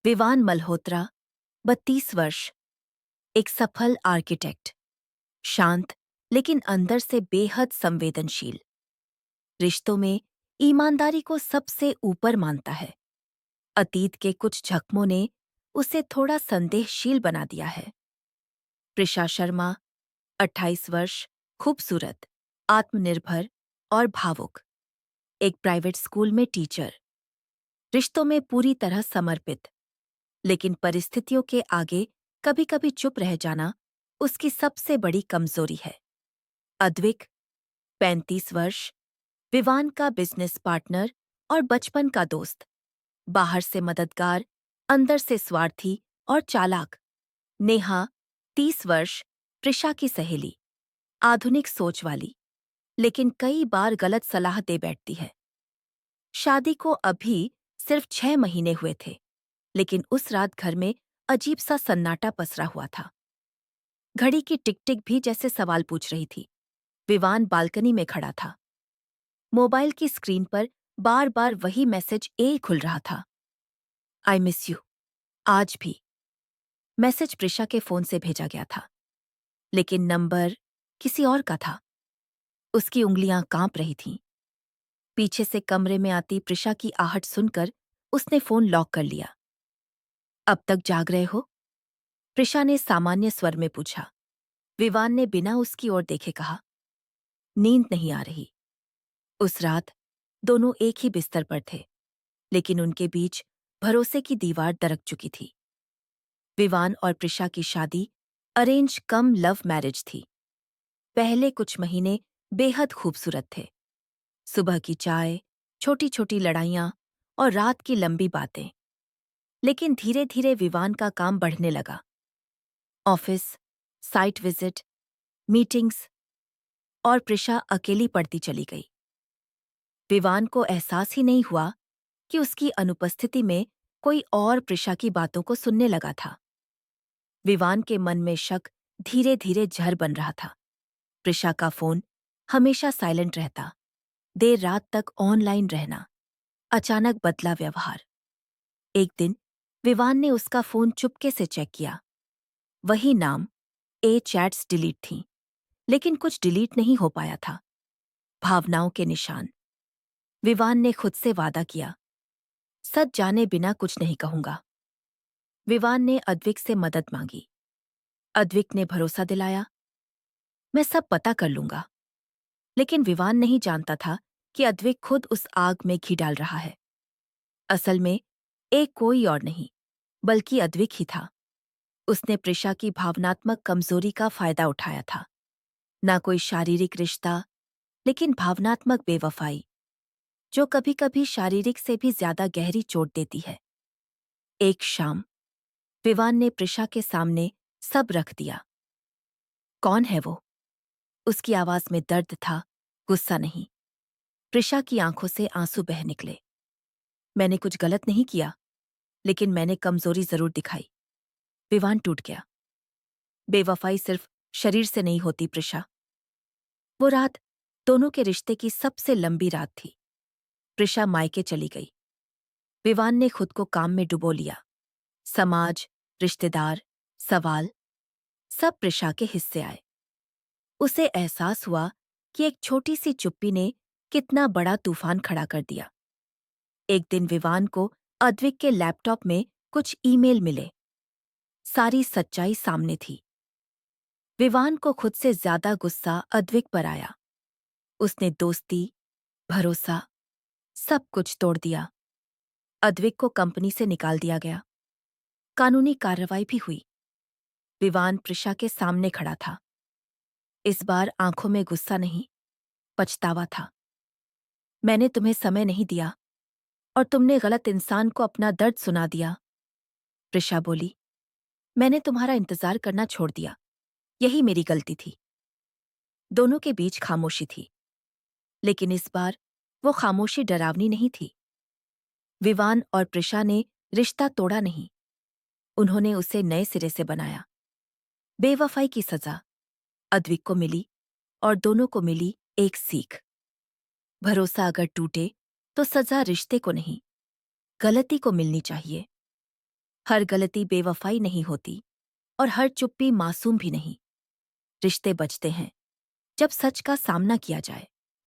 विवान मल्होत्रा, 32 वर्ष, एक सफल आर्किटेक्ट, शांत लेकिन अंदर से बेहद संवेदनशील। रिश्तों में ईमानदारी को सबसे ऊपर मानता है। अतीत के कुछ जख्मों ने उसे थोड़ा संदेहशील बना दिया है। प्रिशा शर्मा, 28 वर्ष, खूबसूरत, आत्मनिर्भर और भावुक, एक प्राइवेट स्कूल में टीचर। रिश्तों में पूरी तरह समर्पित, लेकिन परिस्थितियों के आगे कभी-कभी चुप रह जाना उसकी सबसे बड़ी कमजोरी है। अद्विक, 35 वर्ष, विवान का बिजनेस पार्टनर और बचपन का दोस्त। बाहर से मददगार, अंदर से स्वार्थी और चालाक। नेहा, 30 वर्ष, प्रिशा की सहेली, आधुनिक सोच वाली, लेकिन कई बार गलत सलाह दे बैठती है। शादी को अभी सिर्फ 6 महीने हुए थे, लेकिन उस रात घर में अजीब सा सन्नाटा पसरा हुआ था। घड़ी की टिक-टिक भी जैसे सवाल पूछ रही थी। विवान बालकनी में खड़ा था। मोबाइल की स्क्रीन पर बार बार वही मैसेज ए खुल रहा था। I miss you. आज भी। मैसेज प्रिशा के फोन से भेजा गया था, लेकिन नंबर किसी और का था। उसकी उंगलियां कांप रही थीं। पीछे से कमरे में आती प्रिशा की आहट सुनकर उसने फोन लॉक कर लिया। अब तक जाग रहे हो? प्रिशा ने सामान्य स्वर में पूछा। विवान ने बिना उसकी ओर देखे कहा, नींद नहीं आ रही। उस रात दोनों एक ही बिस्तर पर थे, लेकिन उनके बीच भरोसे की दीवार दरक चुकी थी। विवान और प्रिशा की शादी अरेंज कम लव मैरिज थी। पहले कुछ महीने बेहद खूबसूरत थे। सुबह की चाय, छोटी-छोटी लड़ाइयाँ और रात की लंबी बातें। लेकिन धीरे-धीरे विवान का काम बढ़ने लगा। ऑफिस, साइट विजिट, मीटिंग्स, और प्रिशा अकेली पड़ती चली गई। विवान को एहसास ही नहीं हुआ कि उसकी अनुपस्थिति में कोई और प्रिशा की बातों को सुनने लगा था। विवान के मन में शक धीरे-धीरे जहर बन रहा था। प्रिशा का फोन हमेशा साइलेंट रहता, देर रात तक ऑनलाइन रहना। अचानक बदला व्यवहार। एक दिन विवान ने उसका फोन चुपके से चेक किया। वही नाम, ए चैट्स डिलीट थीं, लेकिन कुछ डिलीट नहीं हो पाया था। भावनाओं के निशान। विवान ने खुद से वादा किया, सच जाने बिना कुछ नहीं कहूंगा। विवान ने अद्विक से मदद मांगी। अद्विक ने भरोसा दिलाया, मैं सब पता कर लूंगा। लेकिन विवान नहीं जानता था कि अद्विक खुद उस आग में घी डाल रहा है। असल में एक कोई और नहीं, बल्कि अद्विक ही था। उसने प्रिशा की भावनात्मक कमजोरी का फायदा उठाया था। ना कोई शारीरिक रिश्ता, लेकिन भावनात्मक बेवफाई, जो कभी-कभी शारीरिक से भी ज्यादा गहरी चोट देती है। एक शाम विवान ने प्रिशा के सामने सब रख दिया। कौन है वो? उसकी आवाज में दर्द था, गुस्सा नहीं। प्रिशा की आंखों से आंसू बह निकले। मैंने कुछ गलत नहीं किया, लेकिन मैंने कमजोरी जरूर दिखाई। विवान टूट गया। बेवफाई सिर्फ शरीर से नहीं होती प्रिशा। वो रात दोनों के रिश्ते की सबसे लंबी रात थी। प्रिशा मायके चली गई। विवान ने खुद को काम में डुबो लिया। समाज, रिश्तेदार, सवाल, सब प्रिशा के हिस्से आए। उसे एहसास हुआ कि एक छोटी सी चुप्पी ने कितना बड़ा तूफान खड़ा कर दिया। एक दिन विवान को अद्विक के लैपटॉप में कुछ ईमेल मिले। सारी सच्चाई सामने थी। विवान को खुद से ज्यादा गुस्सा अद्विक पर आया। उसने दोस्ती, भरोसा, सब कुछ तोड़ दिया। अद्विक को कंपनी से निकाल दिया गया। कानूनी कार्रवाई भी हुई। विवान प्रिशा के सामने खड़ा था। इस बार आंखों में गुस्सा नहीं, पछतावा था। मैंने तुम्हें समय नहीं दिया और तुमने गलत इंसान को अपना दर्द सुना दिया। प्रिशा बोली, मैंने तुम्हारा इंतजार करना छोड़ दिया। यही मेरी गलती थी। दोनों के बीच खामोशी थी, लेकिन इस बार वो खामोशी डरावनी नहीं थी। विवान और प्रिशा ने रिश्ता तोड़ा नहीं, उन्होंने उसे नए सिरे से बनाया। बेवफाई की सजा अद्विक को मिली और दोनों को मिली एक सीख। भरोसा अगर टूटे तो सजा रिश्ते को नहीं, गलती को मिलनी चाहिए। हर गलती बेवफाई नहीं होती और हर चुप्पी मासूम भी नहीं। रिश्ते बचते हैं जब सच का सामना किया जाए।